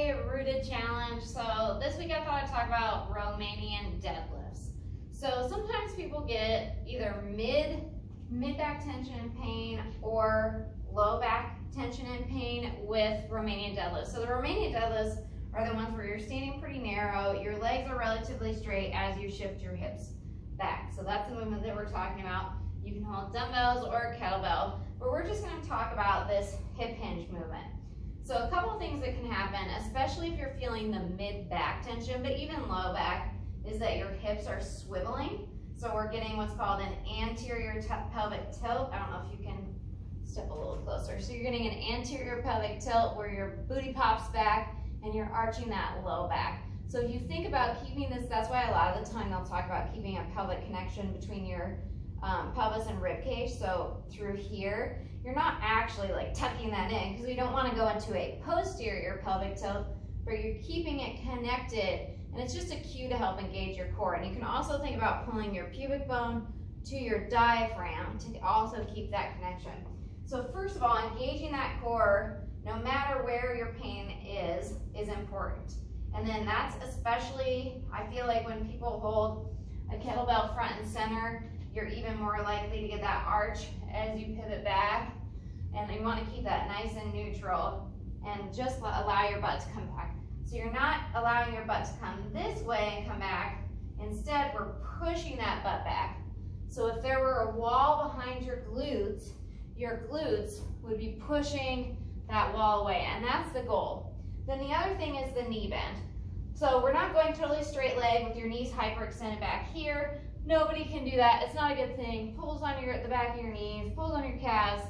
MFJ rooted challenge. So this week I thought I'd talk about Romanian deadlifts. So sometimes people get either mid back tension and pain or low back tension and pain with Romanian deadlifts. So the Romanian deadlifts are the ones where you're standing pretty narrow, your legs are relatively straight as you shift your hips back. So that's the movement that we're talking about. You can hold dumbbells or a kettlebell, but we're just going to talk about this hip hinge movement. So a couple of things that can happen, especially if you're feeling the mid back tension, but even low back, is that your hips are swiveling. So we're getting what's called an anterior pelvic tilt. I don't know if you can step a little closer. So you're getting an anterior pelvic tilt where your booty pops back and you're arching that low back. So if you think about keeping this, that's why a lot of the time they'll talk about keeping a pelvic connection between your pelvis and rib cage. So through here, you're not actually like tucking that in because we don't want to go into a posterior pelvic tilt, but you're keeping it connected, and it's just a cue to help engage your core. And you can also think about pulling your pubic bone to your diaphragm to also keep that connection. So first of all, engaging that core, no matter where your pain is important. And then that's especially, I feel like when people hold a kettlebell front and center, you're even more likely to get that arch as you pivot back. And you want to keep that nice and neutral and just allow your butt to come back. So you're not allowing your butt to come this way and come back. Instead, we're pushing that butt back. So if there were a wall behind your glutes would be pushing that wall away, and that's the goal. Then the other thing is the knee bend. So we're not going totally straight leg with your knees hyperextended back here. Nobody can do that. It's not a good thing. Pulls on the back of your knees, pulls on your calves.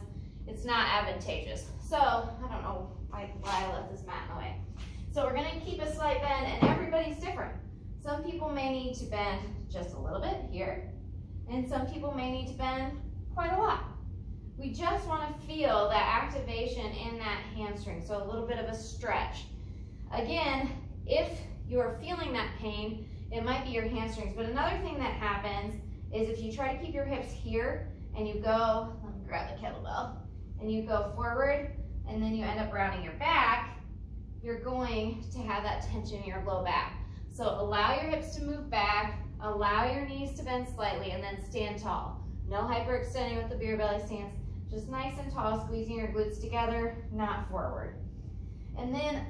It's not advantageous. So I don't know why I left this mat in the way. So we're going to keep a slight bend, and everybody's different. Some people may need to bend just a little bit here, and some people may need to bend quite a lot. We just want to feel that activation in that hamstring, so a little bit of a stretch. Again, if you are feeling that pain, it might be your hamstrings. But another thing that happens is if you try to keep your hips here and you go, let me grab the kettlebell, and you go forward and then you end up rounding your back, you're going to have that tension in your low back. So allow your hips to move back, allow your knees to bend slightly, and then stand tall. No hyperextending with the beer belly stance, just nice and tall, squeezing your glutes together, not forward. And then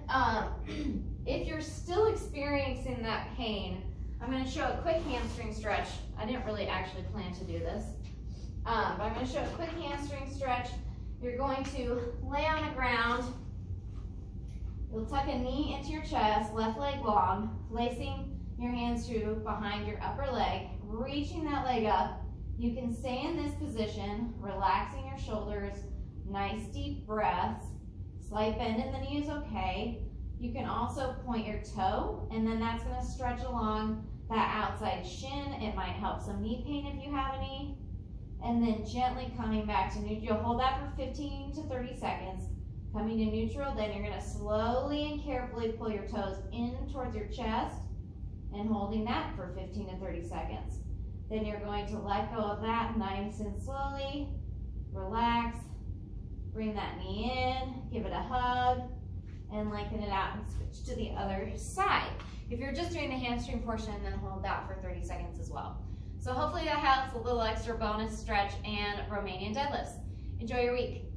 if you're still experiencing that pain, I'm going to show a quick hamstring stretch. I didn't really actually plan to do this, but I'm going to show a quick hamstring stretch. You're going to lay on the ground. You'll tuck a knee into your chest, left leg long, placing your hands to behind your upper leg, reaching that leg up. You can stay in this position, relaxing your shoulders, nice deep breaths. Slight bend in the knee is okay. You can also point your toe, and then that's going to stretch along that outside shin. It might help some knee pain if you have any. And then gently coming back to neutral. You'll hold that for 15 to 30 seconds. Coming to neutral, then you're going to slowly and carefully pull your toes in towards your chest and holding that for 15 to 30 seconds. Then you're going to let go of that nice and slowly. Relax. Bring that knee in, give it a hug, and lengthen it out and switch to the other side. If you're just doing the hamstring portion, then hold that for 30 seconds as well. So hopefully that helps, a little extra bonus stretch and Romanian deadlifts. Enjoy your week.